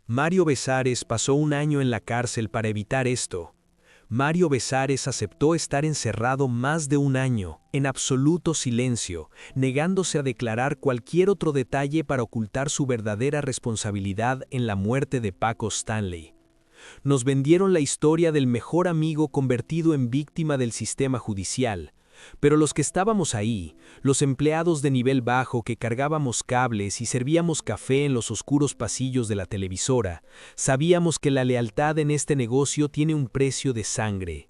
Mario Besares pasó un año en la cárcel para evitar esto. Mario Besares aceptó estar encerrado más de un año, en absoluto silencio, negándose a declarar cualquier otro detalle para ocultar su verdadera responsabilidad en la muerte de Paco Stanley. Nos vendieron la historia del mejor amigo convertido en víctima del sistema judicial, pero los que estábamos ahí, los empleados de nivel bajo que cargábamos cables y servíamos café en los oscuros pasillos de la televisora, sabíamos que la lealtad en este negocio tiene un precio de sangre.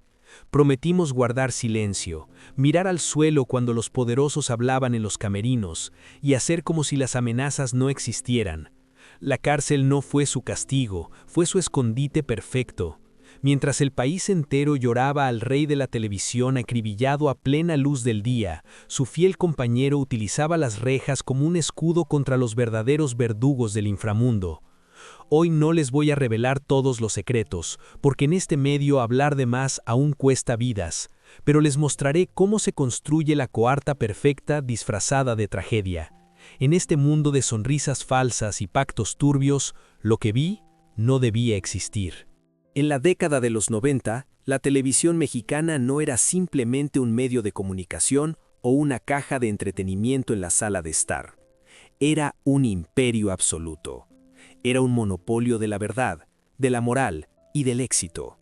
Prometimos guardar silencio, mirar al suelo cuando los poderosos hablaban en los camerinos y hacer como si las amenazas no existieran. La cárcel no fue su castigo, fue su escondite perfecto. Mientras el país entero lloraba al rey de la televisión acribillado a plena luz del día, su fiel compañero utilizaba las rejas como un escudo contra los verdaderos verdugos del inframundo. Hoy no les voy a revelar todos los secretos, porque en este medio hablar de más aún cuesta vidas, pero les mostraré cómo se construye la coarta perfecta disfrazada de tragedia. En este mundo de sonrisas falsas y pactos turbios, lo que vi no debía existir. En la década de los 90, la televisión mexicana no era simplemente un medio de comunicación o una caja de entretenimiento en la sala de estar. Era un imperio absoluto. Era un monopolio de la verdad, de la moral y del éxito.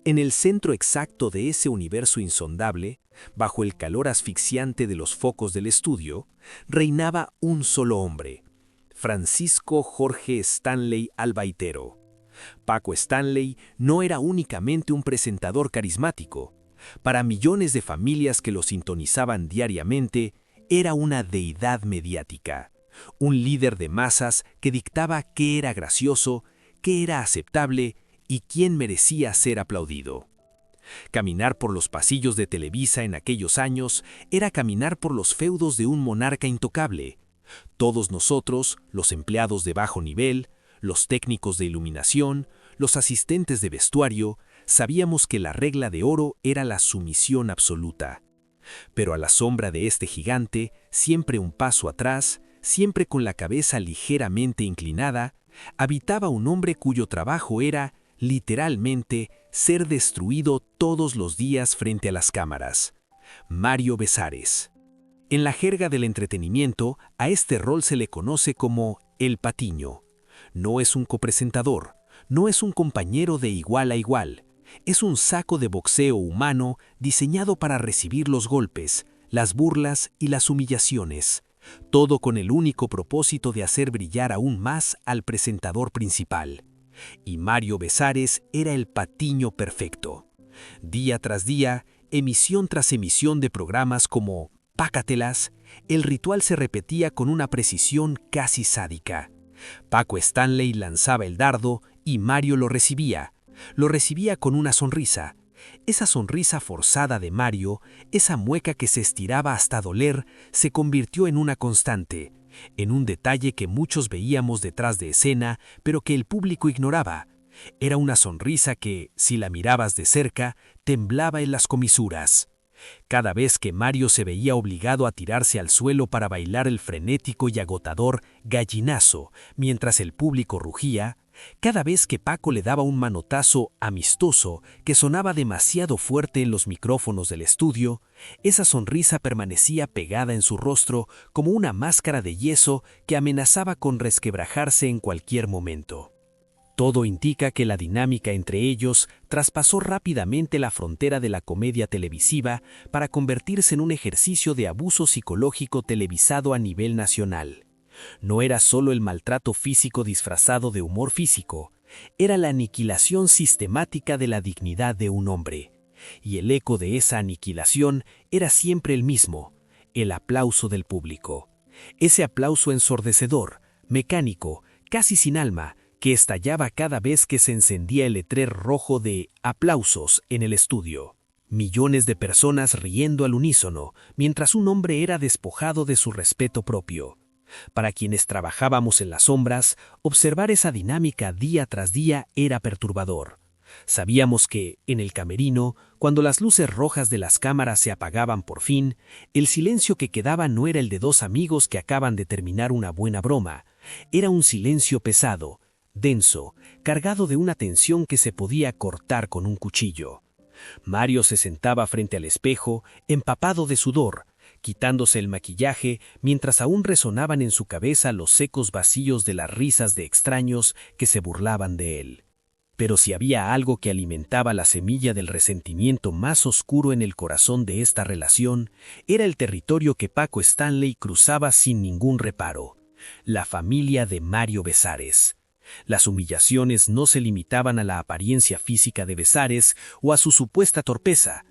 En el centro exacto de ese universo insondable, bajo el calor asfixiante de los focos del estudio, reinaba un solo hombre, Francisco Jorge Stanley Albaitero. Paco Stanley no era únicamente un presentador carismático. Para millones de familias que lo sintonizaban diariamente, era una deidad mediática, un líder de masas que dictaba qué era gracioso, qué era aceptable y quién merecía ser aplaudido. Caminar por los pasillos de Televisa en aquellos años era caminar por los feudos de un monarca intocable. Todos nosotros, los empleados de bajo nivel, los técnicos de iluminación, los asistentes de vestuario, sabíamos que la regla de oro era la sumisión absoluta. Pero a la sombra de este gigante, siempre un paso atrás, siempre con la cabeza ligeramente inclinada, habitaba un hombre cuyo trabajo era, literalmente, ser destruido todos los días frente a las cámaras. Mario Besares. En la jerga del entretenimiento, a este rol se le conoce como el patiño. No es un copresentador, no es un compañero de igual a igual. Es un saco de boxeo humano diseñado para recibir los golpes, las burlas y las humillaciones. Todo con el único propósito de hacer brillar aún más al presentador principal. Y Mario Besares era el patiño perfecto. Día tras día, emisión tras emisión de programas como Pácatelas, el ritual se repetía con una precisión casi sádica. Paco Stanley lanzaba el dardo y Mario lo recibía. Lo recibía con una sonrisa. Esa sonrisa forzada de Mario, esa mueca que se estiraba hasta doler, se convirtió en una constante, en un detalle que muchos veíamos detrás de escena, pero que el público ignoraba. Era una sonrisa que, si la mirabas de cerca, temblaba en las comisuras. Cada vez que Mario se veía obligado a tirarse al suelo para bailar el frenético y agotador gallinazo mientras el público rugía, cada vez que Paco le daba un manotazo amistoso que sonaba demasiado fuerte en los micrófonos del estudio, esa sonrisa permanecía pegada en su rostro como una máscara de yeso que amenazaba con resquebrajarse en cualquier momento. Todo indica que la dinámica entre ellos traspasó rápidamente la frontera de la comedia televisiva para convertirse en un ejercicio de abuso psicológico televisado a nivel nacional. No era solo el maltrato físico disfrazado de humor físico, era la aniquilación sistemática de la dignidad de un hombre. Y el eco de esa aniquilación era siempre el mismo, el aplauso del público. Ese aplauso ensordecedor, mecánico, casi sin alma, que estallaba cada vez que se encendía el letrero rojo de aplausos en el estudio. Millones de personas riendo al unísono, mientras un hombre era despojado de su respeto propio. Para quienes trabajábamos en las sombras, observar esa dinámica día tras día era perturbador. Sabíamos que, en el camerino, cuando las luces rojas de las cámaras se apagaban por fin, el silencio que quedaba no era el de dos amigos que acaban de terminar una buena broma. Era un silencio pesado, denso, cargado de una tensión que se podía cortar con un cuchillo. Mario se sentaba frente al espejo, empapado de sudor, quitándose el maquillaje mientras aún resonaban en su cabeza los secos vacíos de las risas de extraños que se burlaban de él. Pero si había algo que alimentaba la semilla del resentimiento más oscuro en el corazón de esta relación, era el territorio que Paco Stanley cruzaba sin ningún reparo: la familia de Mario Besares. Las humillaciones no se limitaban a la apariencia física de Besares o a su supuesta torpeza.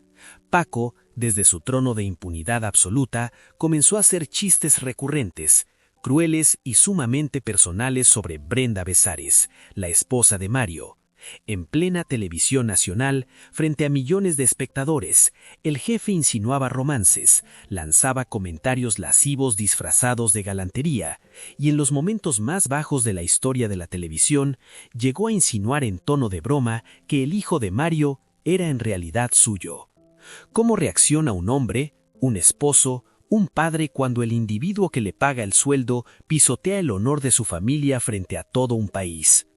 Paco, desde su trono de impunidad absoluta, comenzó a hacer chistes recurrentes, crueles y sumamente personales sobre Brenda Besares, la esposa de Mario. En plena televisión nacional, frente a millones de espectadores, el jefe insinuaba romances, lanzaba comentarios lascivos disfrazados de galantería, y en los momentos más bajos de la historia de la televisión, llegó a insinuar en tono de broma que el hijo de Mario era en realidad suyo. ¿Cómo reacciona un hombre, un esposo, un padre cuando el individuo que le paga el sueldo pisotea el honor de su familia frente a todo un país?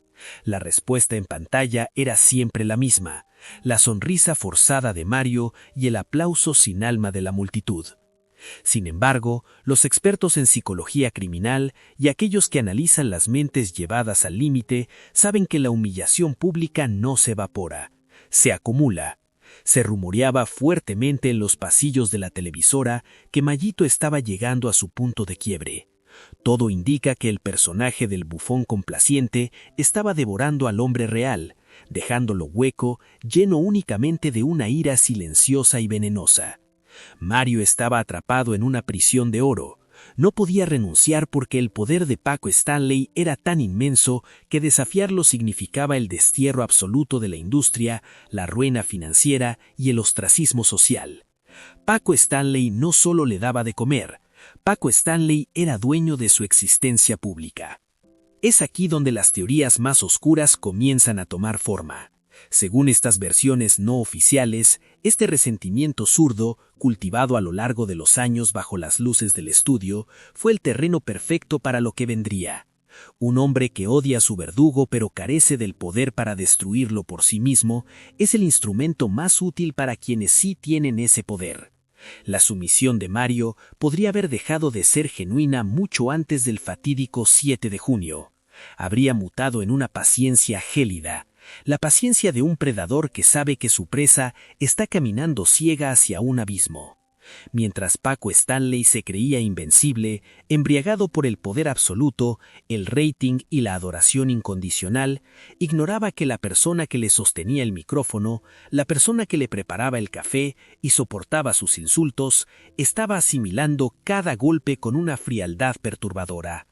La respuesta en pantalla era siempre la misma: la sonrisa forzada de Mario y el aplauso sin alma de la multitud. Sin embargo, los expertos en psicología criminal y aquellos que analizan las mentes llevadas al límite saben que la humillación pública no se evapora, se acumula. Se rumoreaba fuertemente en los pasillos de la televisora que Mayito estaba llegando a su punto de quiebre. Todo indica que el personaje del bufón complaciente estaba devorando al hombre real, dejándolo hueco, lleno únicamente de una ira silenciosa y venenosa. Mario estaba atrapado en una prisión de oro. No podía renunciar porque el poder de Paco Stanley era tan inmenso que desafiarlo significaba el destierro absoluto de la industria, la ruina financiera y el ostracismo social. Paco Stanley no solo le daba de comer, Paco Stanley era dueño de su existencia pública. Es aquí donde las teorías más oscuras comienzan a tomar forma. Según estas versiones no oficiales, este resentimiento zurdo, cultivado a lo largo de los años bajo las luces del estudio, fue el terreno perfecto para lo que vendría. Un hombre que odia a su verdugo pero carece del poder para destruirlo por sí mismo, es el instrumento más útil para quienes sí tienen ese poder. La sumisión de Mario podría haber dejado de ser genuina mucho antes del fatídico 7 de junio. Habría mutado en una paciencia gélida, la paciencia de un predador que sabe que su presa está caminando ciega hacia un abismo. Mientras Paco Stanley se creía invencible, embriagado por el poder absoluto, el rating y la adoración incondicional, ignoraba que la persona que le sostenía el micrófono, la persona que le preparaba el café y soportaba sus insultos, estaba asimilando cada golpe con una frialdad perturbadora.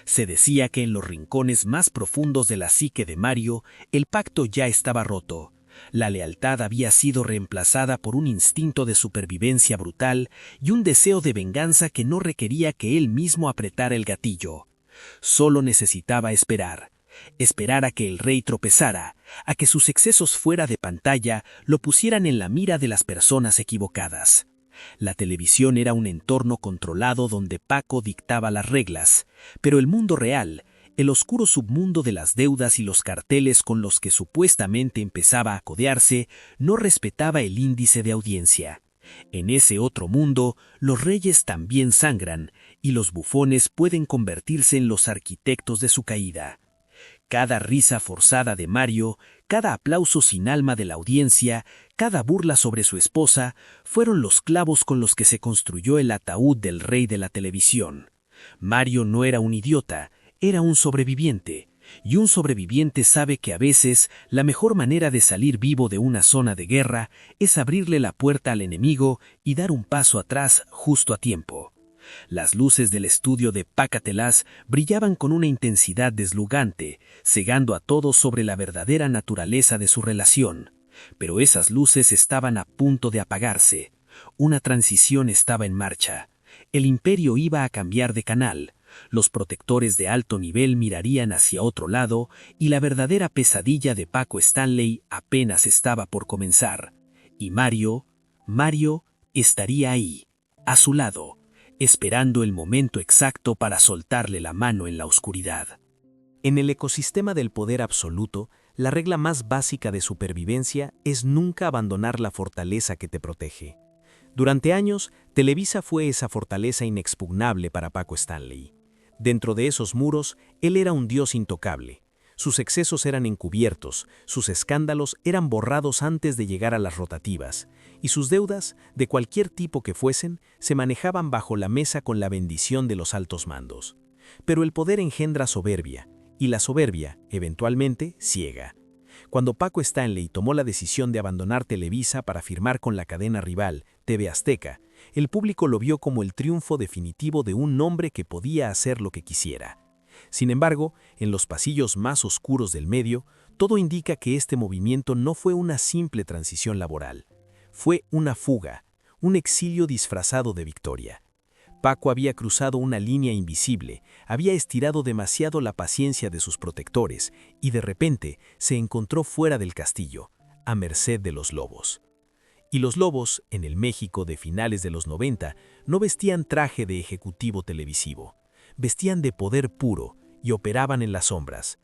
Se decía que en los rincones más profundos de la psique de Mario, el pacto ya estaba roto. La lealtad había sido reemplazada por un instinto de supervivencia brutal y un deseo de venganza que no requería que él mismo apretara el gatillo. Solo necesitaba esperar. Esperar a que el rey tropezara, a que sus excesos fuera de pantalla lo pusieran en la mira de las personas equivocadas. La televisión era un entorno controlado donde Paco dictaba las reglas, pero el mundo real, el oscuro submundo de las deudas y los carteles con los que supuestamente empezaba a codearse, no respetaba el índice de audiencia. En ese otro mundo, los reyes también sangran, y los bufones pueden convertirse en los arquitectos de su caída. Cada risa forzada de Mario, cada aplauso sin alma de la audiencia, cada burla sobre su esposa, fueron los clavos con los que se construyó el ataúd del rey de la televisión. Mario no era un idiota, era un sobreviviente, y un sobreviviente sabe que a veces la mejor manera de salir vivo de una zona de guerra es abrirle la puerta al enemigo y dar un paso atrás justo a tiempo. Las luces del estudio de Pácatelas brillaban con una intensidad deslumbrante, cegando a todos sobre la verdadera naturaleza de su relación. Pero esas luces estaban a punto de apagarse. Una transición estaba en marcha. El imperio iba a cambiar de canal. Los protectores de alto nivel mirarían hacia otro lado y la verdadera pesadilla de Paco Stanley apenas estaba por comenzar. Y Mario estaría ahí, a su lado, esperando el momento exacto para soltarle la mano en la oscuridad. En el ecosistema del poder absoluto, la regla más básica de supervivencia es nunca abandonar la fortaleza que te protege. Durante años, Televisa fue esa fortaleza inexpugnable para Paco Stanley. Dentro de esos muros, él era un dios intocable. Sus excesos eran encubiertos, sus escándalos eran borrados antes de llegar a las rotativas, y sus deudas, de cualquier tipo que fuesen, se manejaban bajo la mesa con la bendición de los altos mandos. Pero el poder engendra soberbia, y la soberbia, eventualmente, ciega. Cuando Paco Stanley tomó la decisión de abandonar Televisa para firmar con la cadena rival, TV Azteca, el público lo vio como el triunfo definitivo de un hombre que podía hacer lo que quisiera. Sin embargo, en los pasillos más oscuros del medio, todo indica que este movimiento no fue una simple transición laboral. Fue una fuga, un exilio disfrazado de victoria. Paco había cruzado una línea invisible, había estirado demasiado la paciencia de sus protectores y de repente se encontró fuera del castillo, a merced de los lobos. Y los lobos, en el México de finales de los 90, no vestían traje de ejecutivo televisivo, vestían de poder puro y operaban en las sombras.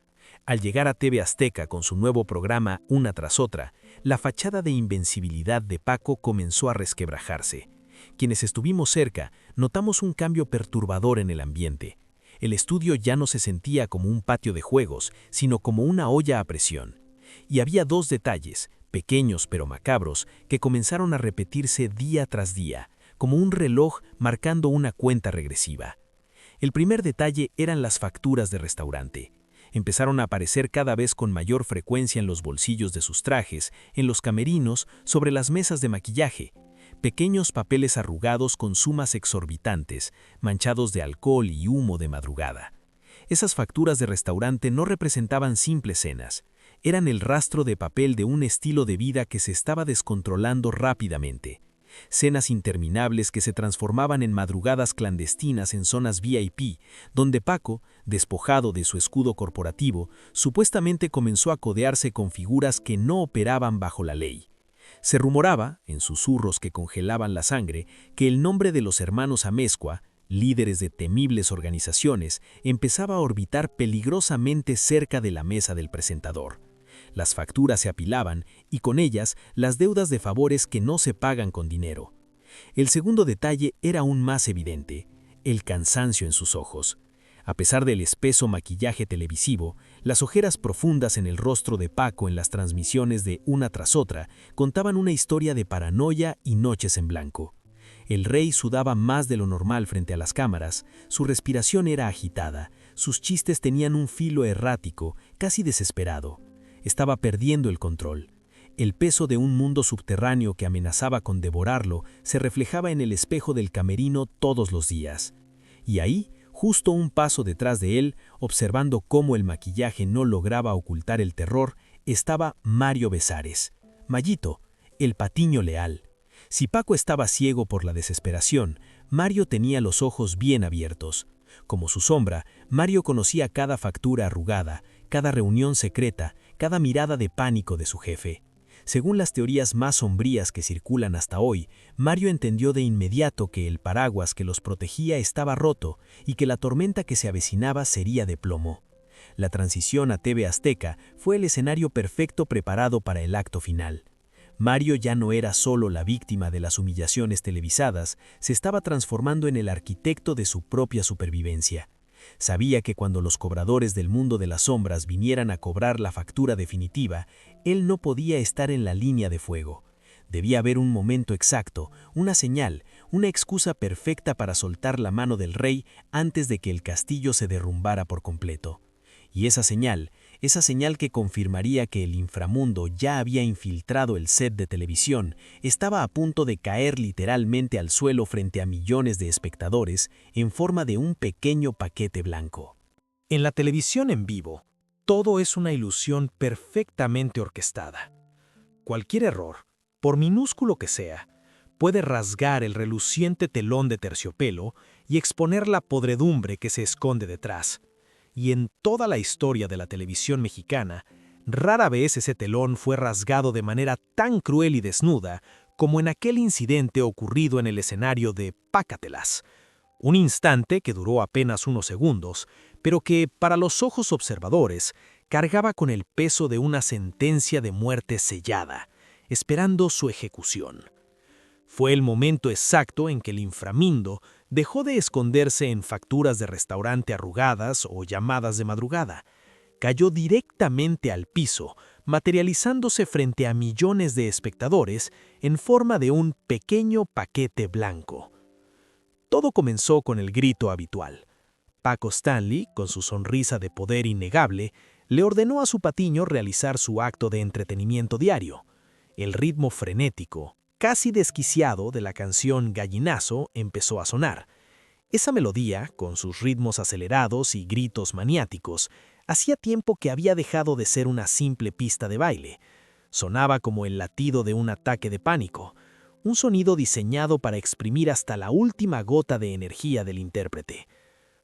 Al llegar a TV Azteca con su nuevo programa Una tras otra, la fachada de invencibilidad de Paco comenzó a resquebrajarse. Quienes estuvimos cerca notamos un cambio perturbador en el ambiente. El estudio ya no se sentía como un patio de juegos, sino como una olla a presión. Y había dos detalles, pequeños pero macabros, que comenzaron a repetirse día tras día, como un reloj marcando una cuenta regresiva. El primer detalle eran las facturas de restaurante. Empezaron a aparecer cada vez con mayor frecuencia en los bolsillos de sus trajes, en los camerinos, sobre las mesas de maquillaje. Pequeños papeles arrugados con sumas exorbitantes, manchados de alcohol y humo de madrugada. Esas facturas de restaurante no representaban simples cenas, eran el rastro de papel de un estilo de vida que se estaba descontrolando rápidamente. Cenas interminables que se transformaban en madrugadas clandestinas en zonas VIP, donde Paco, despojado de su escudo corporativo, supuestamente comenzó a codearse con figuras que no operaban bajo la ley. Se rumoraba, en susurros que congelaban la sangre, que el nombre de los hermanos Amezcua, líderes de temibles organizaciones, empezaba a orbitar peligrosamente cerca de la mesa del presentador. Las facturas se apilaban y con ellas las deudas de favores que no se pagan con dinero. El segundo detalle era aún más evidente, el cansancio en sus ojos. A pesar del espeso maquillaje televisivo, las ojeras profundas en el rostro de Paco en las transmisiones de Una tras otra contaban una historia de paranoia y noches en blanco. El rey sudaba más de lo normal frente a las cámaras, su respiración era agitada, sus chistes tenían un filo errático, casi desesperado. Estaba perdiendo el control. El peso de un mundo subterráneo que amenazaba con devorarlo se reflejaba en el espejo del camerino todos los días. Y ahí, justo un paso detrás de él, observando cómo el maquillaje no lograba ocultar el terror, estaba Mario Besares. Mayito, el patiño leal. Si Paco estaba ciego por la desesperación, Mario tenía los ojos bien abiertos. Como su sombra, Mario conocía cada factura arrugada, cada reunión secreta, cada mirada de pánico de su jefe. Según las teorías más sombrías que circulan hasta hoy, Mario entendió de inmediato que el paraguas que los protegía estaba roto y que la tormenta que se avecinaba sería de plomo. La transición a TV Azteca fue el escenario perfecto preparado para el acto final. Mario ya no era solo la víctima de las humillaciones televisadas, se estaba transformando en el arquitecto de su propia supervivencia. Sabía que cuando los cobradores del mundo de las sombras vinieran a cobrar la factura definitiva, él no podía estar en la línea de fuego. Debía haber un momento exacto, una señal, una excusa perfecta para soltar la mano del rey antes de que el castillo se derrumbara por completo. Y esa señal que confirmaría que el inframundo ya había infiltrado el set de televisión, estaba a punto de caer literalmente al suelo frente a millones de espectadores en forma de un pequeño paquete blanco. En la televisión en vivo, todo es una ilusión perfectamente orquestada. Cualquier error, por minúsculo que sea, puede rasgar el reluciente telón de terciopelo y exponer la podredumbre que se esconde detrás. Y en toda la historia de la televisión mexicana, rara vez ese telón fue rasgado de manera tan cruel y desnuda como en aquel incidente ocurrido en el escenario de Pácatelas. Un instante que duró apenas unos segundos, pero que, para los ojos observadores, cargaba con el peso de una sentencia de muerte sellada, esperando su ejecución. Fue el momento exacto en que el inframundo dejó de esconderse en facturas de restaurante arrugadas o llamadas de madrugada. Cayó directamente al piso, materializándose frente a millones de espectadores en forma de un pequeño paquete blanco. Todo comenzó con el grito habitual. Paco Stanley, con su sonrisa de poder innegable, le ordenó a su patiño realizar su acto de entretenimiento diario. El ritmo frenético, casi desquiciado de la canción Gallinazo empezó a sonar. Esa melodía, con sus ritmos acelerados y gritos maniáticos, hacía tiempo que había dejado de ser una simple pista de baile. Sonaba como el latido de un ataque de pánico, un sonido diseñado para exprimir hasta la última gota de energía del intérprete.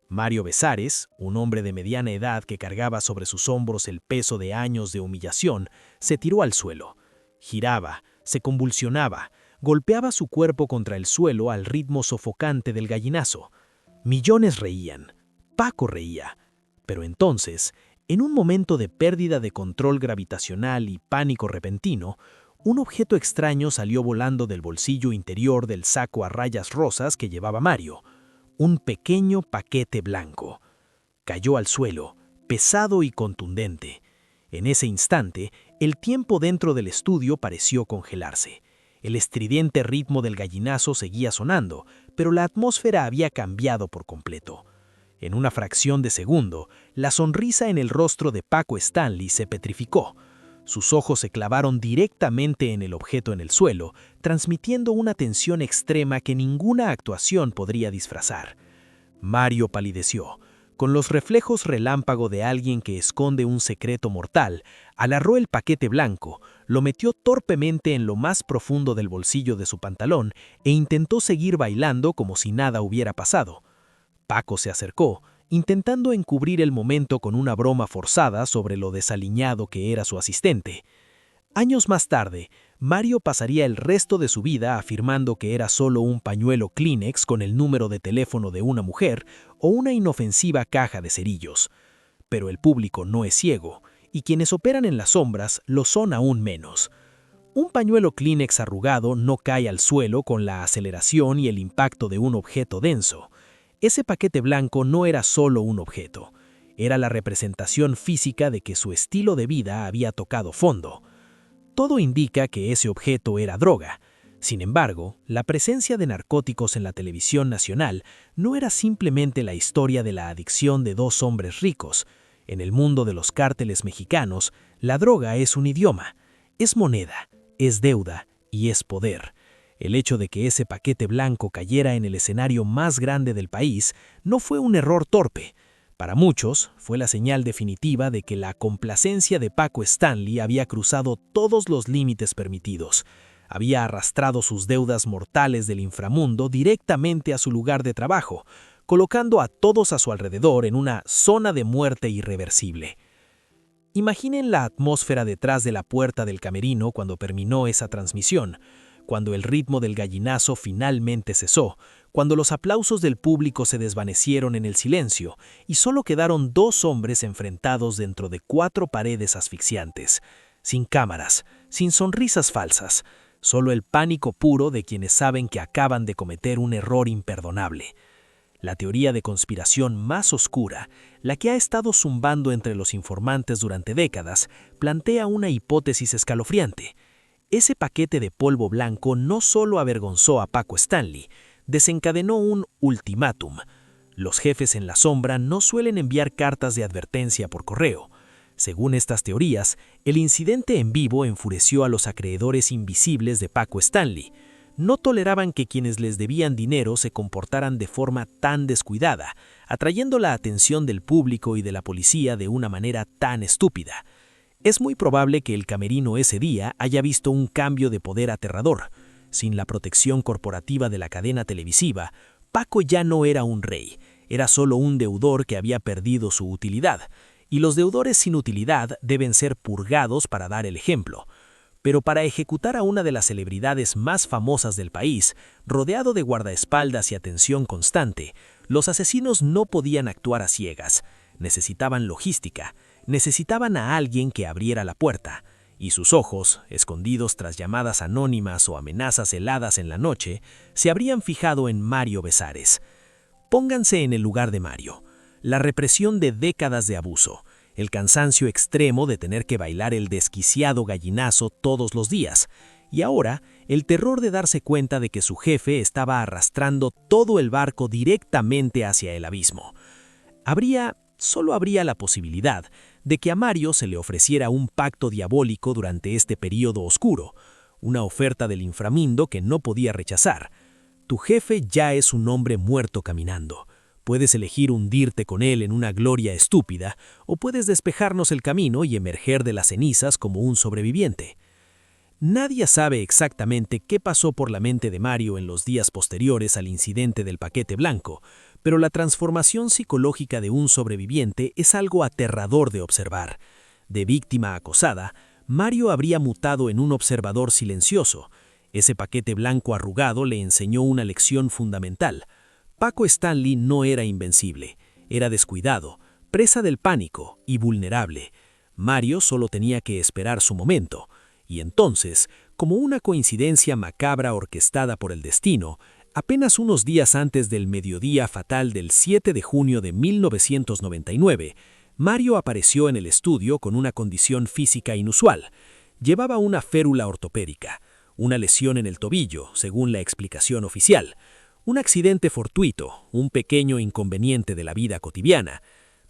Mario Besares, un hombre de mediana edad que cargaba sobre sus hombros el peso de años de humillación, se tiró al suelo. Giraba, se convulsionaba, golpeaba su cuerpo contra el suelo al ritmo sofocante del gallinazo. Millones reían. Paco reía. Pero entonces, en un momento de pérdida de control gravitacional y pánico repentino, un objeto extraño salió volando del bolsillo interior del saco a rayas rosas que llevaba Mario. Un pequeño paquete blanco. Cayó al suelo, pesado y contundente. En ese instante, el tiempo dentro del estudio pareció congelarse. El estridente ritmo del gallinazo seguía sonando, pero la atmósfera había cambiado por completo. En una fracción de segundo, la sonrisa en el rostro de Paco Stanley se petrificó. Sus ojos se clavaron directamente en el objeto en el suelo, transmitiendo una tensión extrema que ninguna actuación podría disfrazar. Mario palideció. Con los reflejos relámpago de alguien que esconde un secreto mortal, agarró el paquete blanco, lo metió torpemente en lo más profundo del bolsillo de su pantalón e intentó seguir bailando como si nada hubiera pasado. Paco se acercó, intentando encubrir el momento con una broma forzada sobre lo desaliñado que era su asistente. Años más tarde, Mario pasaría el resto de su vida afirmando que era solo un pañuelo Kleenex con el número de teléfono de una mujer o una inofensiva caja de cerillos. Pero el público no es ciego, y quienes operan en las sombras lo son aún menos. Un pañuelo Kleenex arrugado no cae al suelo con la aceleración y el impacto de un objeto denso. Ese paquete blanco no era solo un objeto, era la representación física de que su estilo de vida había tocado fondo. Todo indica que ese objeto era droga. Sin embargo, la presencia de narcóticos en la televisión nacional no era simplemente la historia de la adicción de dos hombres ricos. En el mundo de los cárteles mexicanos, la droga es un idioma, es moneda, es deuda y es poder. El hecho de que ese paquete blanco cayera en el escenario más grande del país no fue un error torpe. Para muchos, fue la señal definitiva de que la complacencia de Paco Stanley había cruzado todos los límites permitidos. Había arrastrado sus deudas mortales del inframundo directamente a su lugar de trabajo, colocando a todos a su alrededor en una zona de muerte irreversible. Imaginen la atmósfera detrás de la puerta del camerino cuando terminó esa transmisión. Cuando el ritmo del gallinazo finalmente cesó, cuando los aplausos del público se desvanecieron en el silencio y solo quedaron dos hombres enfrentados dentro de cuatro paredes asfixiantes, sin cámaras, sin sonrisas falsas, solo el pánico puro de quienes saben que acaban de cometer un error imperdonable. La teoría de conspiración más oscura, la que ha estado zumbando entre los informantes durante décadas, plantea una hipótesis escalofriante. Ese paquete de polvo blanco no solo avergonzó a Paco Stanley, desencadenó un ultimátum. Los jefes en la sombra no suelen enviar cartas de advertencia por correo. Según estas teorías, el incidente en vivo enfureció a los acreedores invisibles de Paco Stanley. No toleraban que quienes les debían dinero se comportaran de forma tan descuidada, atrayendo la atención del público y de la policía de una manera tan estúpida. Es muy probable que el camerino ese día haya visto un cambio de poder aterrador. Sin la protección corporativa de la cadena televisiva, Paco ya no era un rey, era solo un deudor que había perdido su utilidad, y los deudores sin utilidad deben ser purgados para dar el ejemplo. Pero para ejecutar a una de las celebridades más famosas del país, rodeado de guardaespaldas y atención constante, los asesinos no podían actuar a ciegas. necesitaban logística, necesitaban a alguien que abriera la puerta, y sus ojos, escondidos tras llamadas anónimas o amenazas heladas en la noche, se habrían fijado en Mario Besares. Pónganse en el lugar de Mario. La represión de décadas de abuso, el cansancio extremo de tener que bailar el desquiciado gallinazo todos los días, y ahora el terror de darse cuenta de que su jefe estaba arrastrando todo el barco directamente hacia el abismo. Solo habría la posibilidad de que a Mario se le ofreciera un pacto diabólico durante este período oscuro, una oferta del inframundo que no podía rechazar. Tu jefe ya es un hombre muerto caminando. Puedes elegir hundirte con él en una gloria estúpida, o puedes despejarnos el camino y emerger de las cenizas como un sobreviviente. Nadie sabe exactamente qué pasó por la mente de Mario en los días posteriores al incidente del paquete blanco, pero la transformación psicológica de un sobreviviente es algo aterrador de observar. De víctima acosada, Mario habría mutado en un observador silencioso. Ese paquete blanco arrugado le enseñó una lección fundamental. Paco Stanley no era invencible, era descuidado, presa del pánico y vulnerable. Mario solo tenía que esperar su momento. Y entonces, como una coincidencia macabra orquestada por el destino, apenas unos días antes del mediodía fatal del 7 de junio de 1999, Mario apareció en el estudio con una condición física inusual. Llevaba una férula ortopédica, una lesión en el tobillo, según la explicación oficial, un accidente fortuito, un pequeño inconveniente de la vida cotidiana.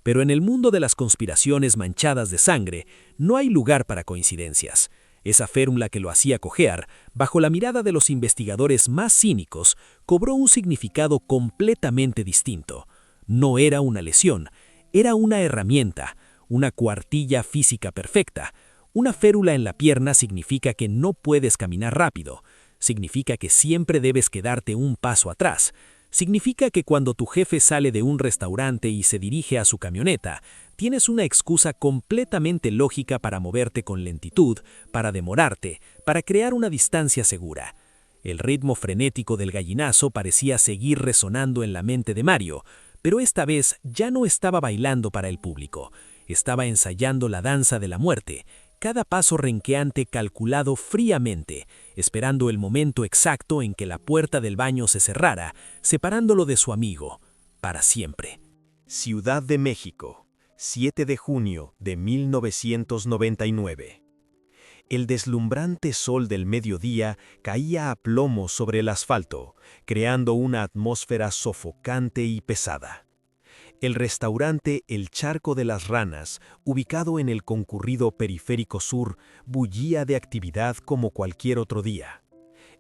Pero en el mundo de las conspiraciones manchadas de sangre, no hay lugar para coincidencias. Esa férula que lo hacía cojear, bajo la mirada de los investigadores más cínicos, cobró un significado completamente distinto. No era una lesión, era una herramienta, una cuartilla física perfecta. Una férula en la pierna significa que no puedes caminar rápido, significa que siempre debes quedarte un paso atrás. Significa que cuando tu jefe sale de un restaurante y se dirige a su camioneta, tienes una excusa completamente lógica para moverte con lentitud, para demorarte, para crear una distancia segura. El ritmo frenético del gallinazo parecía seguir resonando en la mente de Mario, pero esta vez ya no estaba bailando para el público. Estaba ensayando la danza de la muerte, cada paso renqueante calculado fríamente, esperando el momento exacto en que la puerta del baño se cerrara, separándolo de su amigo, para siempre. Ciudad de México, 7 de junio de 1999. El deslumbrante sol del mediodía caía a plomo sobre el asfalto, creando una atmósfera sofocante y pesada. El restaurante El Charco de las Ranas, ubicado en el concurrido Periférico Sur, bullía de actividad como cualquier otro día.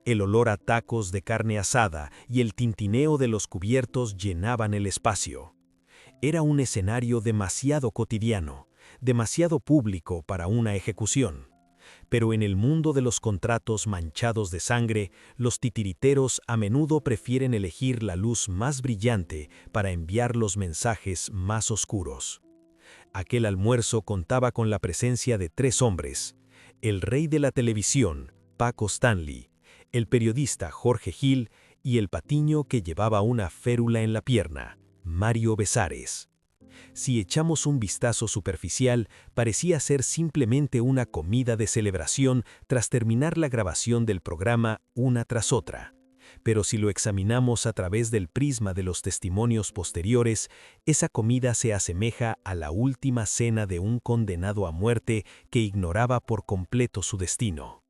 El olor a tacos de carne asada y el tintineo de los cubiertos llenaban el espacio. Era un escenario demasiado cotidiano, demasiado público para una ejecución. Pero en el mundo de los contratos manchados de sangre, los titiriteros a menudo prefieren elegir la luz más brillante para enviar los mensajes más oscuros. Aquel almuerzo contaba con la presencia de 3 hombres: el rey de la televisión, Paco Stanley, el periodista Jorge Gil y el patiño que llevaba una férula en la pierna, Mario Besares. Si echamos un vistazo superficial, parecía ser simplemente una comida de celebración tras terminar la grabación del programa una tras otra. Pero si lo examinamos a través del prisma de los testimonios posteriores, esa comida se asemeja a la última cena de un condenado a muerte que ignoraba por completo su destino.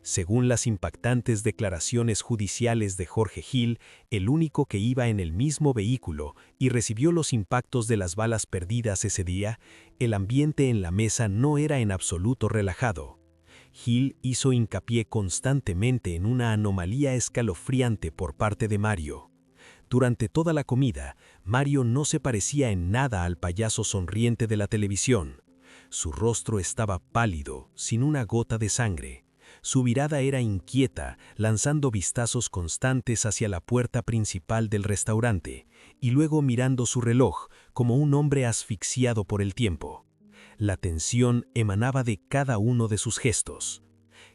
Según las impactantes declaraciones judiciales de Jorge Gil, el único que iba en el mismo vehículo y recibió los impactos de las balas perdidas ese día, el ambiente en la mesa no era en absoluto relajado. Gil hizo hincapié constantemente en una anomalía escalofriante por parte de Mario. Durante toda la comida, Mario no se parecía en nada al payaso sonriente de la televisión. Su rostro estaba pálido, sin una gota de sangre. Su mirada era inquieta, lanzando vistazos constantes hacia la puerta principal del restaurante, y luego mirando su reloj como un hombre asfixiado por el tiempo. La tensión emanaba de cada uno de sus gestos.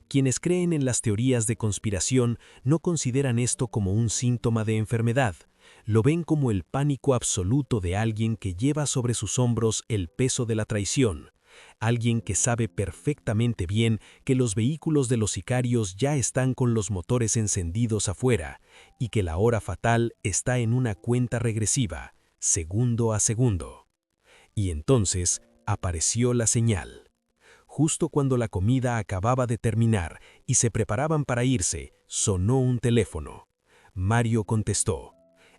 Quienes creen en las teorías de conspiración no consideran esto como un síntoma de enfermedad, Lo ven como el pánico absoluto de alguien que lleva sobre sus hombros el peso de la traición, alguien que sabe perfectamente bien que los vehículos de los sicarios ya están con los motores encendidos afuera y que la hora fatal está en una cuenta regresiva, segundo a segundo. Y entonces apareció la señal. Justo cuando la comida acababa de terminar y se preparaban para irse, sonó un teléfono. Mario contestó.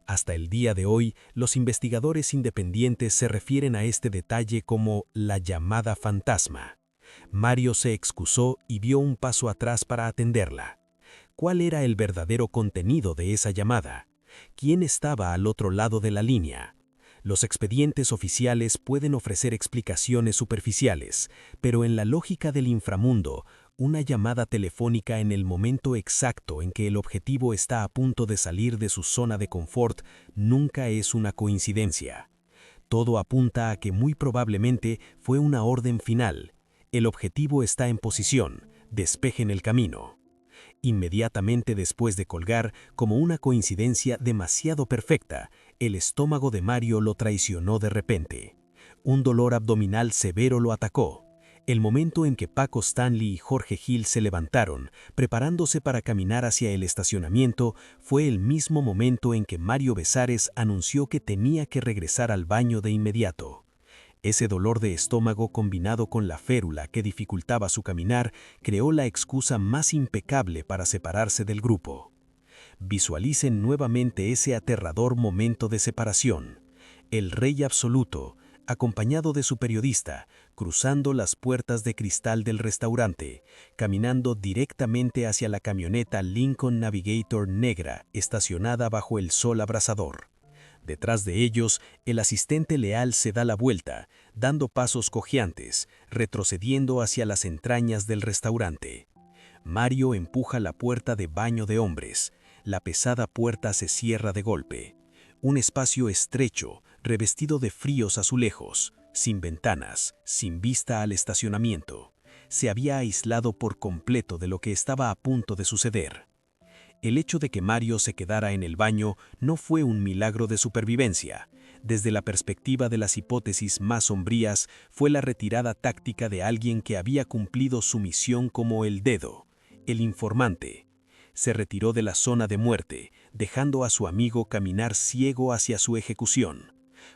Hasta el día de hoy, los investigadores independientes se refieren a este detalle como la llamada fantasma. Mario se excusó y dio un paso atrás para atenderla. ¿Cuál era el verdadero contenido de esa llamada? ¿Quién estaba al otro lado de la línea? Los expedientes oficiales pueden ofrecer explicaciones superficiales, pero en la lógica del inframundo, una llamada telefónica en el momento exacto en que el objetivo está a punto de salir de su zona de confort nunca es una coincidencia. Todo apunta a que muy probablemente fue una orden final. El objetivo está en posición, despejen el camino. Inmediatamente después de colgar, como una coincidencia demasiado perfecta, el estómago de Mario lo traicionó de repente. Un dolor abdominal severo lo atacó. El momento en que Paco Stanley y Jorge Gil se levantaron, preparándose para caminar hacia el estacionamiento, fue el mismo momento en que Mario Besares anunció que tenía que regresar al baño de inmediato. Ese dolor de estómago combinado con la férula que dificultaba su caminar creó la excusa más impecable para separarse del grupo. Visualicen nuevamente ese aterrador momento de separación. El rey absoluto, acompañado de su periodista, cruzando las puertas de cristal del restaurante, caminando directamente hacia la camioneta Lincoln Navigator negra estacionada bajo el sol abrasador. Detrás de ellos, el asistente leal se da la vuelta, dando pasos cojeantes, retrocediendo hacia las entrañas del restaurante. Mario empuja la puerta de baño de hombres. La pesada puerta se cierra de golpe. Un espacio estrecho, revestido de fríos azulejos, sin ventanas, sin vista al estacionamiento. Se había aislado por completo de lo que estaba a punto de suceder. El hecho de que Mario se quedara en el baño no fue un milagro de supervivencia. Desde la perspectiva de las hipótesis más sombrías, fue la retirada táctica de alguien que había cumplido su misión como el dedo, el informante. Se retiró de la zona de muerte, dejando a su amigo caminar ciego hacia su ejecución.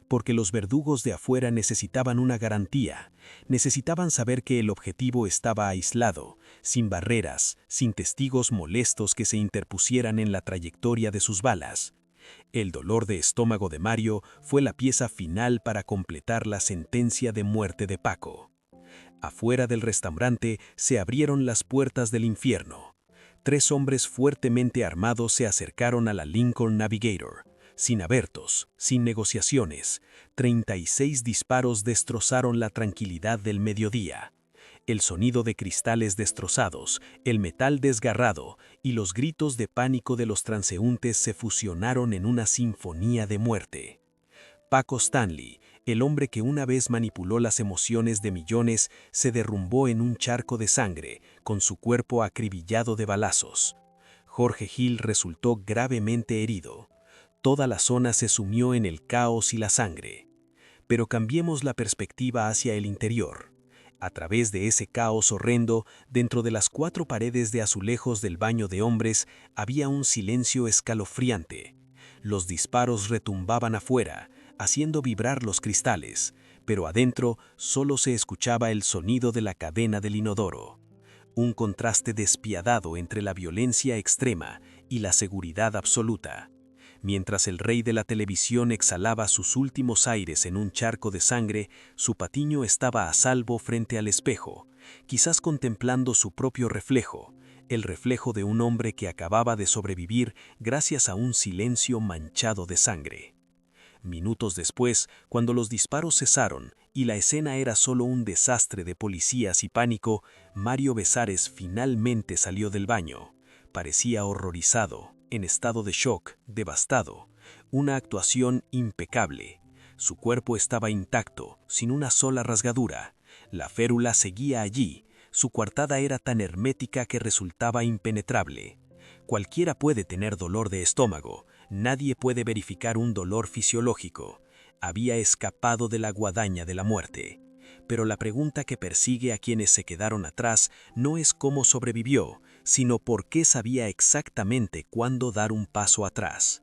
Porque los verdugos de afuera necesitaban una garantía, necesitaban saber que el objetivo estaba aislado, sin barreras, sin testigos molestos que se interpusieran en la trayectoria de sus balas. El dolor de estómago de Mario fue la pieza final para completar la sentencia de muerte de Paco. Afuera del restaurante se abrieron las puertas del infierno. 3 hombres fuertemente armados se acercaron a la Lincoln Navigator. Sin abertos, sin negociaciones, 36 disparos destrozaron la tranquilidad del mediodía. El sonido de cristales destrozados, el metal desgarrado y los gritos de pánico de los transeúntes se fusionaron en una sinfonía de muerte. Paco Stanley, el hombre que una vez manipuló las emociones de millones, se derrumbó en un charco de sangre, con su cuerpo acribillado de balazos. Jorge Gil resultó gravemente herido. Toda la zona se sumió en el caos y la sangre. Pero cambiemos la perspectiva hacia el interior. A través de ese caos horrendo, dentro de las 4 paredes de azulejos del baño de hombres, había un silencio escalofriante. Los disparos retumbaban afuera, haciendo vibrar los cristales, pero adentro solo se escuchaba el sonido de la cadena del inodoro. Un contraste despiadado entre la violencia extrema y la seguridad absoluta. Mientras el rey de la televisión exhalaba sus últimos aires en un charco de sangre, su patiño estaba a salvo frente al espejo, quizás contemplando su propio reflejo, el reflejo de un hombre que acababa de sobrevivir gracias a un silencio manchado de sangre. Minutos después, cuando los disparos cesaron y la escena era solo un desastre de policías y pánico, Mario Besares finalmente salió del baño. Parecía horrorizado, en estado de shock, devastado. Una actuación impecable. Su cuerpo estaba intacto, sin una sola rasgadura. La férula seguía allí. Su coartada era tan hermética que resultaba impenetrable. Cualquiera puede tener dolor de estómago. Nadie puede verificar un dolor fisiológico. Había escapado de la guadaña de la muerte. Pero la pregunta que persigue a quienes se quedaron atrás no es cómo sobrevivió, sino por qué sabía exactamente cuándo dar un paso atrás.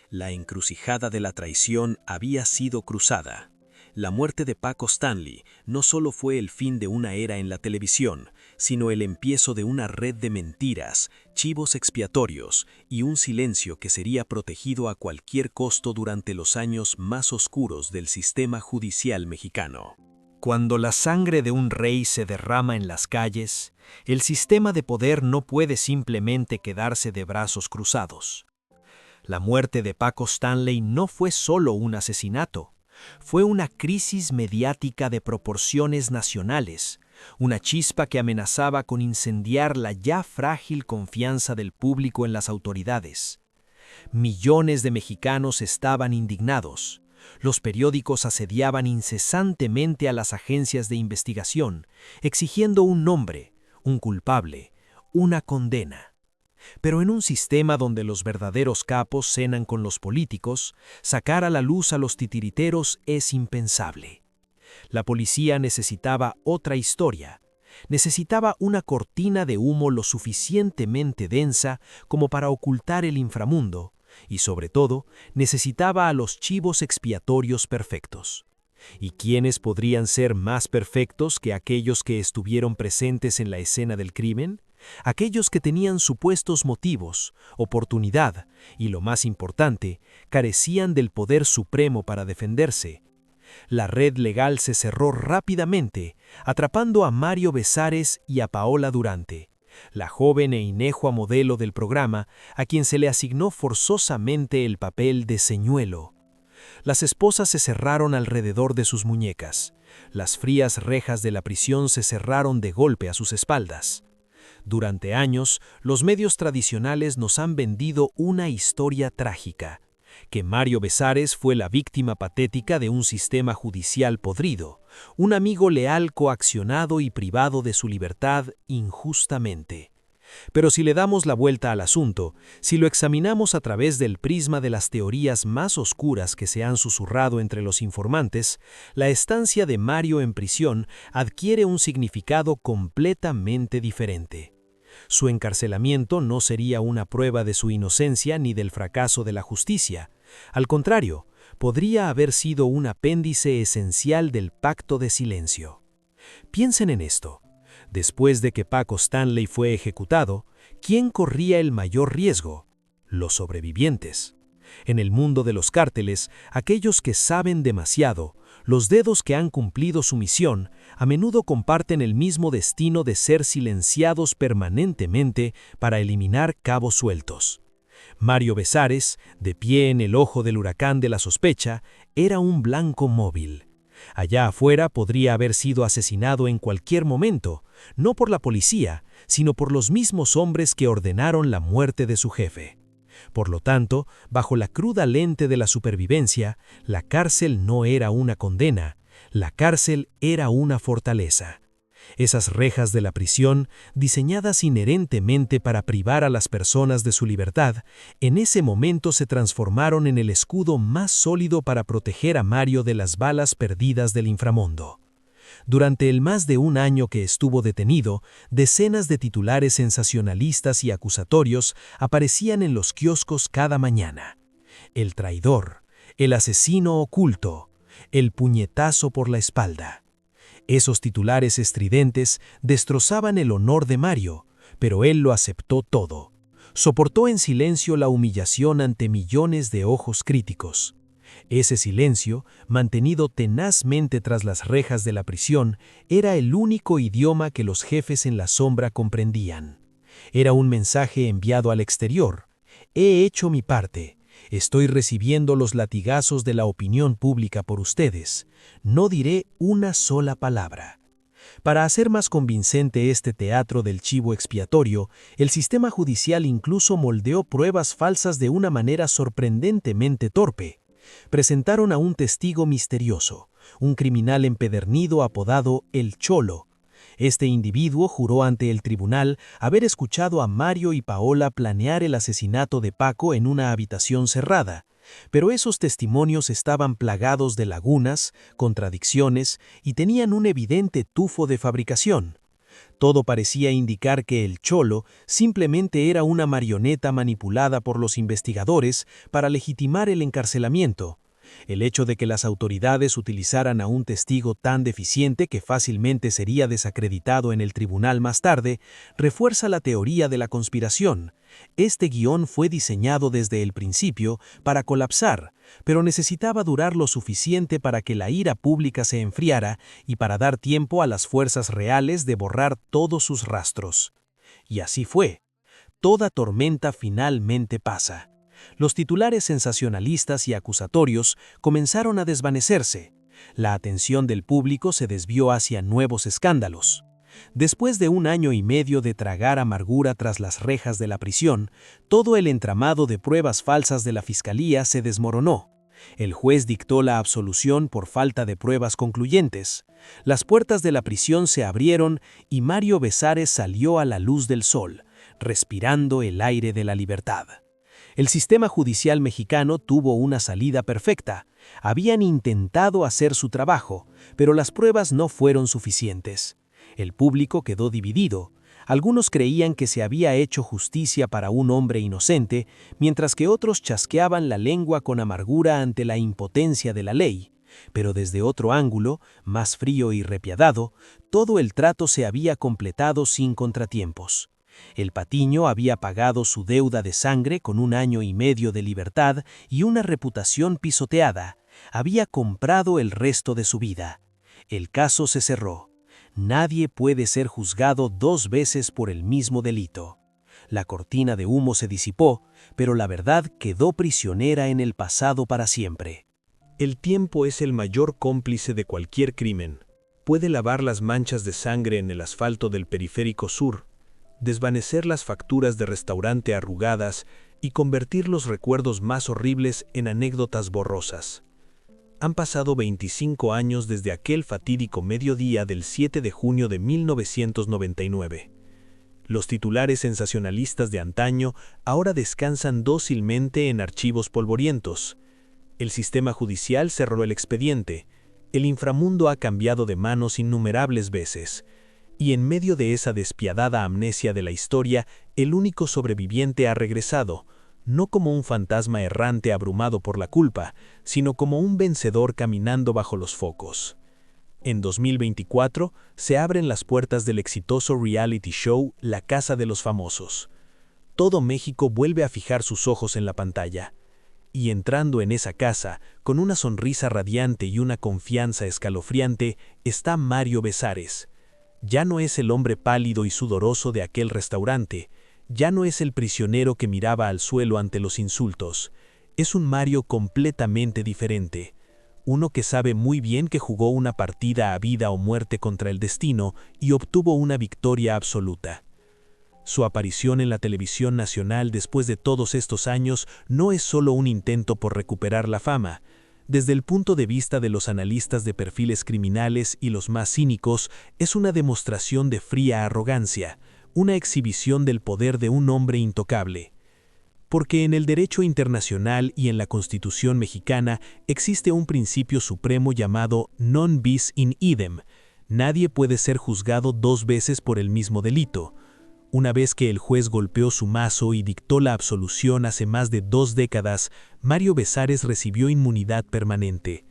La encrucijada de la traición había sido cruzada. La muerte de Paco Stanley no solo fue el fin de una era en la televisión, sino el empiezo de una red de mentiras, chivos expiatorios y un silencio que sería protegido a cualquier costo durante los años más oscuros del sistema judicial mexicano. Cuando la sangre de un rey se derrama en las calles, el sistema de poder no puede simplemente quedarse de brazos cruzados. La muerte de Paco Stanley no fue solo un asesinato. Fue una crisis mediática de proporciones nacionales, una chispa que amenazaba con incendiar la ya frágil confianza del público en las autoridades. Millones de mexicanos estaban indignados. Los periódicos asediaban incesantemente a las agencias de investigación, exigiendo un nombre, un culpable, una condena. Pero en un sistema donde los verdaderos capos cenan con los políticos, sacar a la luz a los titiriteros es impensable. La policía necesitaba otra historia. Necesitaba una cortina de humo lo suficientemente densa como para ocultar el inframundo, y sobre todo, necesitaba a los chivos expiatorios perfectos. ¿Y quiénes podrían ser más perfectos que aquellos que estuvieron presentes en la escena del crimen? Aquellos que tenían supuestos motivos, oportunidad y, lo más importante, carecían del poder supremo para defenderse. La red legal se cerró rápidamente, atrapando a Mario Besares y a Paola Durante, la joven e inejua modelo del programa, a quien se le asignó forzosamente el papel de señuelo. Las esposas se cerraron alrededor de sus muñecas. Las frías rejas de la prisión se cerraron de golpe a sus espaldas. Durante años, los medios tradicionales nos han vendido una historia trágica, que Mario Besares fue la víctima patética de un sistema judicial podrido, un amigo leal coaccionado y privado de su libertad injustamente. Pero si le damos la vuelta al asunto, si lo examinamos a través del prisma de las teorías más oscuras que se han susurrado entre los informantes, la estancia de Mario en prisión adquiere un significado completamente diferente. Su encarcelamiento no sería una prueba de su inocencia ni del fracaso de la justicia. Al contrario, podría haber sido un apéndice esencial del pacto de silencio. Piensen en esto. Después de que Paco Stanley fue ejecutado, ¿quién corría el mayor riesgo? Los sobrevivientes. En el mundo de los cárteles, aquellos que saben demasiado, los dedos que han cumplido su misión, a menudo comparten el mismo destino de ser silenciados permanentemente para eliminar cabos sueltos. Mario Besares, de pie en el ojo del huracán de la sospecha, era un blanco móvil. Allá afuera podría haber sido asesinado en cualquier momento, no por la policía, sino por los mismos hombres que ordenaron la muerte de su jefe. Por lo tanto, bajo la cruda lente de la supervivencia, la cárcel no era una condena, la cárcel era una fortaleza. Esas rejas de la prisión, diseñadas inherentemente para privar a las personas de su libertad, en ese momento se transformaron en el escudo más sólido para proteger a Mario de las balas perdidas del inframundo. Durante el más de un año que estuvo detenido, decenas de titulares sensacionalistas y acusatorios aparecían en los kioscos cada mañana. El traidor, el asesino oculto, el puñetazo por la espalda. Esos titulares estridentes destrozaban el honor de Mario, pero él lo aceptó todo. Soportó en silencio la humillación ante millones de ojos críticos. Ese silencio, mantenido tenazmente tras las rejas de la prisión, era el único idioma que los jefes en la sombra comprendían. Era un mensaje enviado al exterior. He hecho mi parte. Estoy recibiendo los latigazos de la opinión pública por ustedes. No diré una sola palabra. Para hacer más convincente este teatro del chivo expiatorio, el sistema judicial incluso moldeó pruebas falsas de una manera sorprendentemente torpe. Presentaron a un testigo misterioso, un criminal empedernido apodado El Cholo. Este individuo juró ante el tribunal haber escuchado a Mario y Paola planear el asesinato de Paco en una habitación cerrada, pero esos testimonios estaban plagados de lagunas, contradicciones y tenían un evidente tufo de fabricación. Todo parecía indicar que el Cholo simplemente era una marioneta manipulada por los investigadores para legitimar el encarcelamiento. El hecho de que las autoridades utilizaran a un testigo tan deficiente que fácilmente sería desacreditado en el tribunal más tarde, refuerza la teoría de la conspiración. Este guión fue diseñado desde el principio para colapsar, pero necesitaba durar lo suficiente para que la ira pública se enfriara y para dar tiempo a las fuerzas reales de borrar todos sus rastros. Y así fue. Toda tormenta finalmente pasa. Los titulares sensacionalistas y acusatorios comenzaron a desvanecerse. La atención del público se desvió hacia nuevos escándalos. Después de 1 año y medio de tragar amargura tras las rejas de la prisión, todo el entramado de pruebas falsas de la fiscalía se desmoronó. El juez dictó la absolución por falta de pruebas concluyentes. Las puertas de la prisión se abrieron y Mario Besares salió a la luz del sol, respirando el aire de la libertad. El sistema judicial mexicano tuvo una salida perfecta. Habían intentado hacer su trabajo, pero las pruebas no fueron suficientes. El público quedó dividido. Algunos creían que se había hecho justicia para un hombre inocente, mientras que otros chasqueaban la lengua con amargura ante la impotencia de la ley. Pero desde otro ángulo, más frío y repiadado, todo el trato se había completado sin contratiempos. El Patiño había pagado su deuda de sangre con 1 año y medio de libertad y una reputación pisoteada. Había comprado el resto de su vida. El caso se cerró. Nadie puede ser juzgado 2 veces por el mismo delito. La cortina de humo se disipó, pero la verdad quedó prisionera en el pasado para siempre. El tiempo es el mayor cómplice de cualquier crimen. Puede lavar las manchas de sangre en el asfalto del Periférico Sur, desvanecer las facturas de restaurante arrugadas y convertir los recuerdos más horribles en anécdotas borrosas. Han pasado 25 años desde aquel fatídico mediodía del 7 de junio de 1999. Los titulares sensacionalistas de antaño ahora descansan dócilmente en archivos polvorientos. El sistema judicial cerró el expediente. El inframundo ha cambiado de manos innumerables veces. Y en medio de esa despiadada amnesia de la historia, el único sobreviviente ha regresado, no como un fantasma errante abrumado por la culpa, sino como un vencedor caminando bajo los focos. En 2024 se abren las puertas del exitoso reality show La Casa de los Famosos. Todo México vuelve a fijar sus ojos en la pantalla. Y entrando en esa casa, con una sonrisa radiante y una confianza escalofriante, está Mario Besares. Ya no es el hombre pálido y sudoroso de aquel restaurante, ya no es el prisionero que miraba al suelo ante los insultos. Es un Mario completamente diferente. Uno que sabe muy bien que jugó una partida a vida o muerte contra el destino y obtuvo una victoria absoluta. Su aparición en la televisión nacional después de todos estos años no es solo un intento por recuperar la fama. Desde el punto de vista de los analistas de perfiles criminales y los más cínicos, es una demostración de fría arrogancia, una exhibición del poder de un hombre intocable. Porque en el derecho internacional y en la Constitución mexicana existe un principio supremo llamado non bis in idem. Nadie puede ser juzgado 2 veces por el mismo delito. Una vez que el juez golpeó su mazo y dictó la absolución hace más de 2 décadas, Mario Besares recibió inmunidad permanente.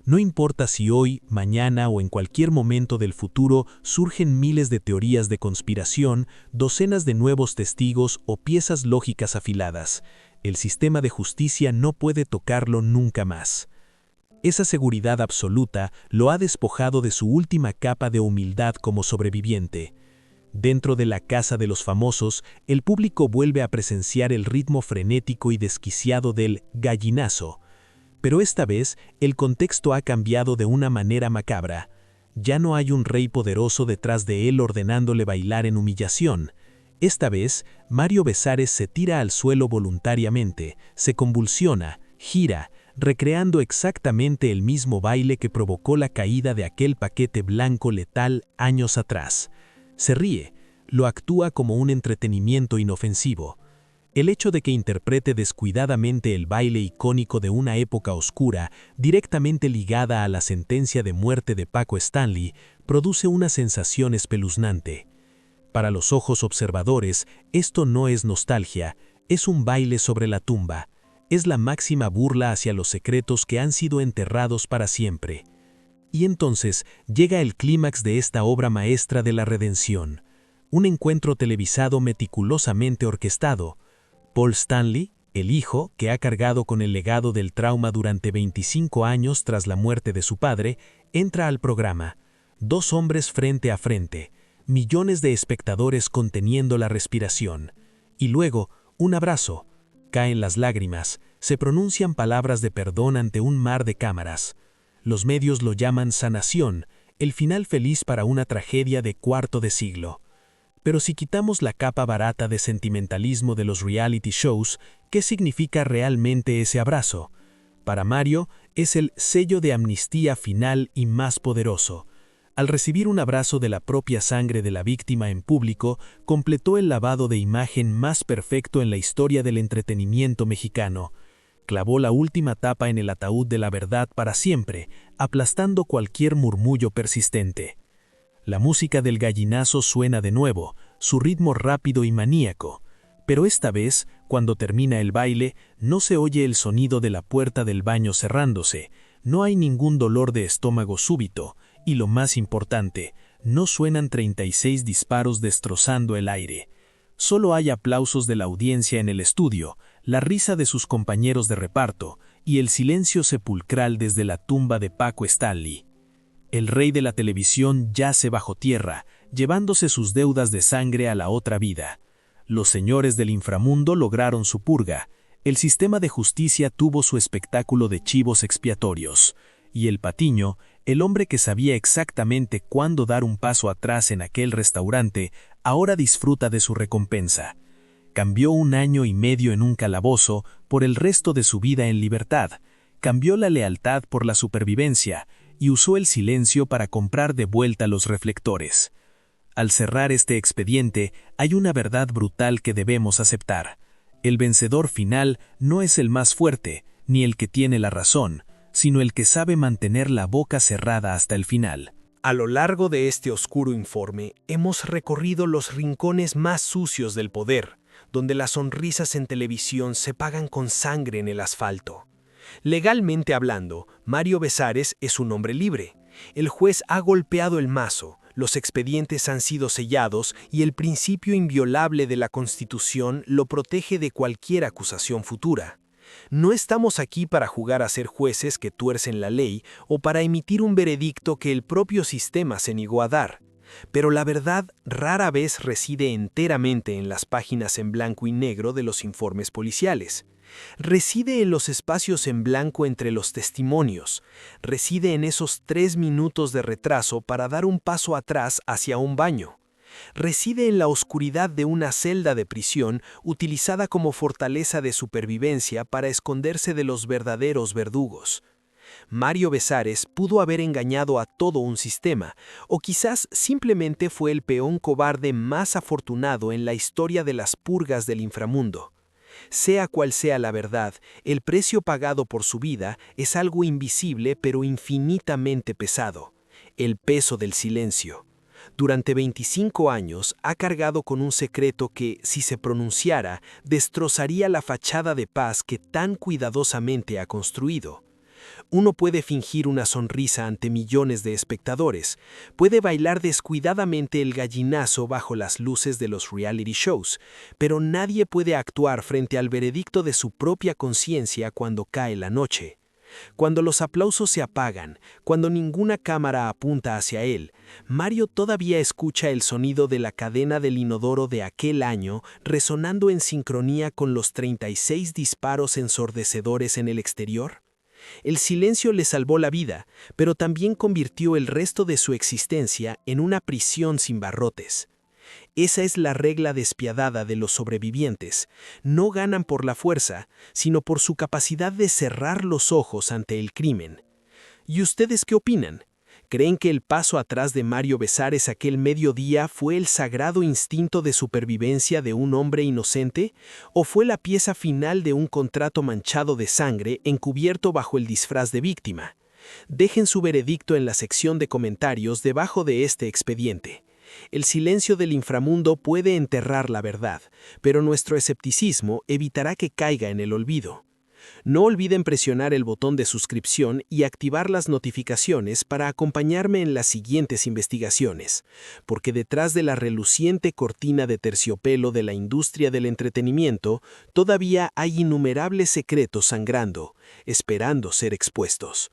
No importa si hoy, mañana o en cualquier momento del futuro surgen miles de teorías de conspiración, docenas de nuevos testigos o piezas lógicas afiladas, el sistema de justicia no puede tocarlo nunca más. Esa seguridad absoluta lo ha despojado de su última capa de humildad como sobreviviente. Dentro de la Casa de los Famosos, el público vuelve a presenciar el ritmo frenético y desquiciado del gallinazo. Pero esta vez, el contexto ha cambiado de una manera macabra. Ya no hay un rey poderoso detrás de él ordenándole bailar en humillación. Esta vez, Mario Besares se tira al suelo voluntariamente, se convulsiona, gira, recreando exactamente el mismo baile que provocó la caída de aquel paquete blanco letal años atrás. Se ríe, lo actúa como un entretenimiento inofensivo. El hecho de que interprete descuidadamente el baile icónico de una época oscura, directamente ligada a la sentencia de muerte de Paco Stanley, produce una sensación espeluznante. Para los ojos observadores, esto no es nostalgia, es un baile sobre la tumba. Es la máxima burla hacia los secretos que han sido enterrados para siempre. Y entonces llega el clímax de esta obra maestra de la redención. Un encuentro televisado meticulosamente orquestado. Paul Stanley, el hijo, que ha cargado con el legado del trauma durante 25 años tras la muerte de su padre, entra al programa. Dos hombres frente a frente, millones de espectadores conteniendo la respiración. Y luego, un abrazo. Caen las lágrimas, se pronuncian palabras de perdón ante un mar de cámaras. Los medios lo llaman sanación, el final feliz para una tragedia de cuarto de siglo. Pero si quitamos la capa barata de sentimentalismo de los reality shows, ¿qué significa realmente ese abrazo? Para Mario, es el sello de amnistía final y más poderoso. Al recibir un abrazo de la propia sangre de la víctima en público, completó el lavado de imagen más perfecto en la historia del entretenimiento mexicano. Clavó la última tapa en el ataúd de la verdad para siempre, aplastando cualquier murmullo persistente. La música del gallinazo suena de nuevo, su ritmo rápido y maníaco. Pero esta vez, cuando termina el baile, no se oye el sonido de la puerta del baño cerrándose, no hay ningún dolor de estómago súbito, y lo más importante, no suenan 36 disparos destrozando el aire. Solo hay aplausos de la audiencia en el estudio, la risa de sus compañeros de reparto, y el silencio sepulcral desde la tumba de Paco Stanley. El rey de la televisión yace bajo tierra, llevándose sus deudas de sangre a la otra vida. Los señores del inframundo lograron su purga, el sistema de justicia tuvo su espectáculo de chivos expiatorios, y el Patiño, el hombre que sabía exactamente cuándo dar un paso atrás en aquel restaurante, ahora disfruta de su recompensa. Cambió 1 año y medio en un calabozo por el resto de su vida en libertad, cambió la lealtad por la supervivencia, y usó el silencio para comprar de vuelta los reflectores. Al cerrar este expediente, hay una verdad brutal que debemos aceptar. El vencedor final no es el más fuerte, ni el que tiene la razón, sino el que sabe mantener la boca cerrada hasta el final. A lo largo de este oscuro informe, hemos recorrido los rincones más sucios del poder, donde las sonrisas en televisión se pagan con sangre en el asfalto. Legalmente hablando, Mario Besares es un hombre libre. El juez ha golpeado el mazo, los expedientes han sido sellados y el principio inviolable de la Constitución lo protege de cualquier acusación futura. No estamos aquí para jugar a ser jueces que tuercen la ley o para emitir un veredicto que el propio sistema se negó a dar. Pero la verdad rara vez reside enteramente en las páginas en blanco y negro de los informes policiales. Reside en los espacios en blanco entre los testimonios, reside en esos 3 minutos de retraso para dar un paso atrás hacia un baño. Reside en la oscuridad de una celda de prisión utilizada como fortaleza de supervivencia para esconderse de los verdaderos verdugos. Mario Besares pudo haber engañado a todo un sistema, o quizás simplemente fue el peón cobarde más afortunado en la historia de las purgas del inframundo. Sea cual sea la verdad, el precio pagado por su vida es algo invisible pero infinitamente pesado: el peso del silencio. Durante 25 años ha cargado con un secreto que, si se pronunciara, destrozaría la fachada de paz que tan cuidadosamente ha construido. Uno puede fingir una sonrisa ante millones de espectadores, puede bailar descuidadamente el gallinazo bajo las luces de los reality shows, pero nadie puede actuar frente al veredicto de su propia conciencia cuando cae la noche. Cuando los aplausos se apagan, cuando ninguna cámara apunta hacia él, Mario todavía escucha el sonido de la cadena del inodoro de aquel año resonando en sincronía con los 36 disparos ensordecedores en el exterior. El silencio le salvó la vida, pero también convirtió el resto de su existencia en una prisión sin barrotes. Esa es la regla despiadada de los sobrevivientes. No ganan por la fuerza, sino por su capacidad de cerrar los ojos ante el crimen. ¿Y ustedes qué opinan? ¿Creen que el paso atrás de Mario Besares aquel mediodía fue el sagrado instinto de supervivencia de un hombre inocente? ¿O fue la pieza final de un contrato manchado de sangre encubierto bajo el disfraz de víctima? Dejen su veredicto en la sección de comentarios debajo de este expediente. El silencio del inframundo puede enterrar la verdad, pero nuestro escepticismo evitará que caiga en el olvido. No olviden presionar el botón de suscripción y activar las notificaciones para acompañarme en las siguientes investigaciones, porque detrás de la reluciente cortina de terciopelo de la industria del entretenimiento todavía hay innumerables secretos sangrando, esperando ser expuestos.